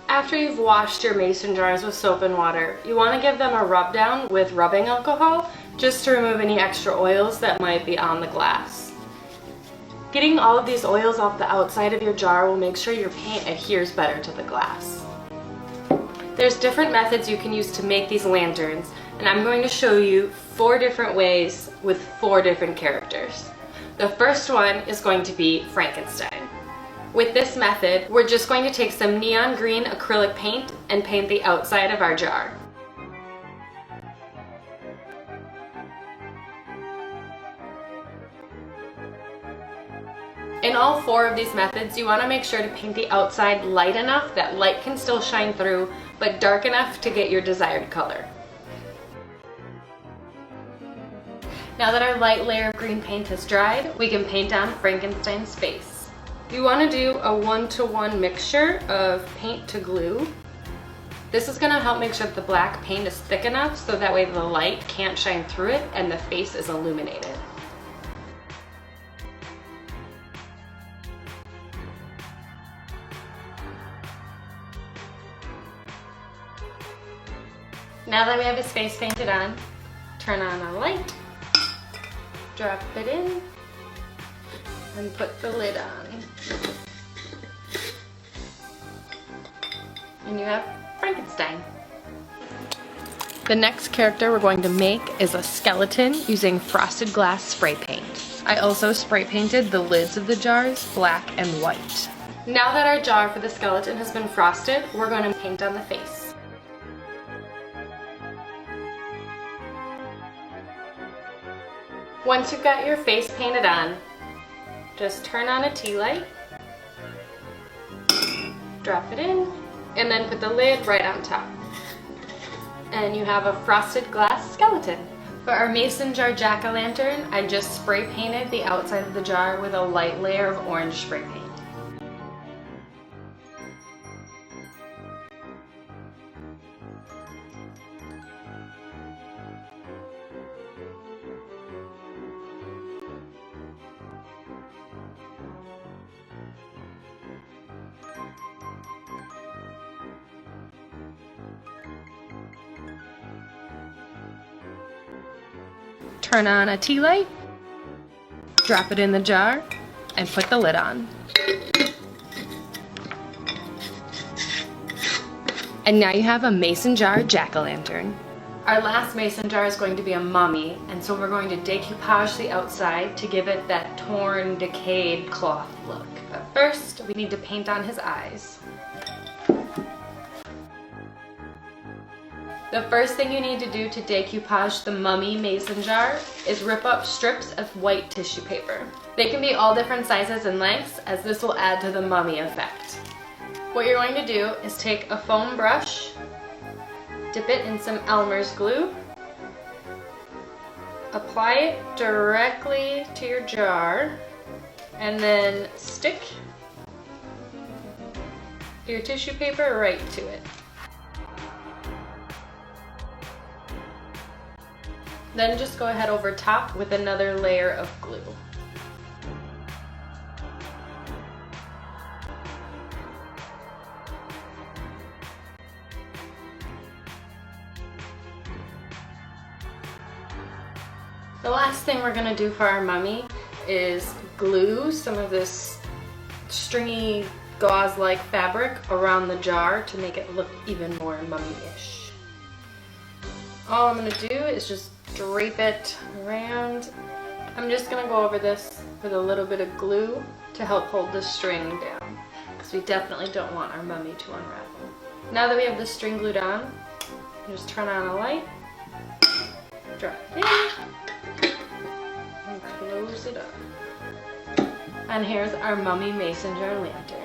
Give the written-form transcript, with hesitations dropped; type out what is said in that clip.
After you've washed your mason jars with soap and water, you want to give them a rub down with rubbing alcohol just to remove any extra oils that might be on the glass. Getting all of these oils off the outside of your jar will make sure your paint adheres better to the glass. There's different methods you can use to make these lanterns, and I'm going to show you 4 different ways with 4 different characters. The first one is going to be Frankenstein. With this method, we're just going to take some neon green acrylic paint and paint the outside of our jar. In all 4 of these methods, you want to make sure to paint the outside light enough that light can still shine through, but dark enough to get your desired color. Now that our light layer of green paint has dried, we can paint on Frankenstein's face. You want to do a 1-to-1 mixture of paint to glue. This is going to help make sure that the black paint is thick enough so that way the light can't shine through it and the face is illuminated. Now that we have his face painted on, turn on a light, drop it in, and put the lid on. And you have Frankenstein. The next character we're going to make is a skeleton using frosted glass spray paint. I also spray painted the lids of the jars black and white. Now that our jar for the skeleton has been frosted, we're going to paint on the face. Once you've got your face painted on, just turn on a tea light, drop it in, and then put the lid right on top. And you have a frosted glass skeleton. For our mason jar jack-o'-lantern, I just spray painted the outside of the jar with a light layer of orange spray paint. Turn on a tea light, drop it in the jar, and put the lid on. And now you have a mason jar jack-o'-lantern. Our last mason jar is going to be a mummy, and so we're going to decoupage the outside to give it that torn, decayed cloth look. But first, we need to paint on his eyes. The first thing you need to do to decoupage the mummy mason jar is rip up strips of white tissue paper. They can be all different sizes and lengths, as this will add to the mummy effect. What you're going to do is take a foam brush, dip it in some Elmer's glue, apply it directly to your jar, and then stick your tissue paper right to it. Then just go ahead over top with another layer of glue. The last thing we're going to do for our mummy is glue some of this stringy gauze-like fabric around the jar to make it look even more mummy-ish. All I'm going to do is just drape it around. I'm just going to go over this with a little bit of glue to help hold the string down, because we definitely don't want our mummy to unravel. Now that we have the string glued on, just turn on a light, drop it in, and close it up. And here's our mummy mason jar lantern.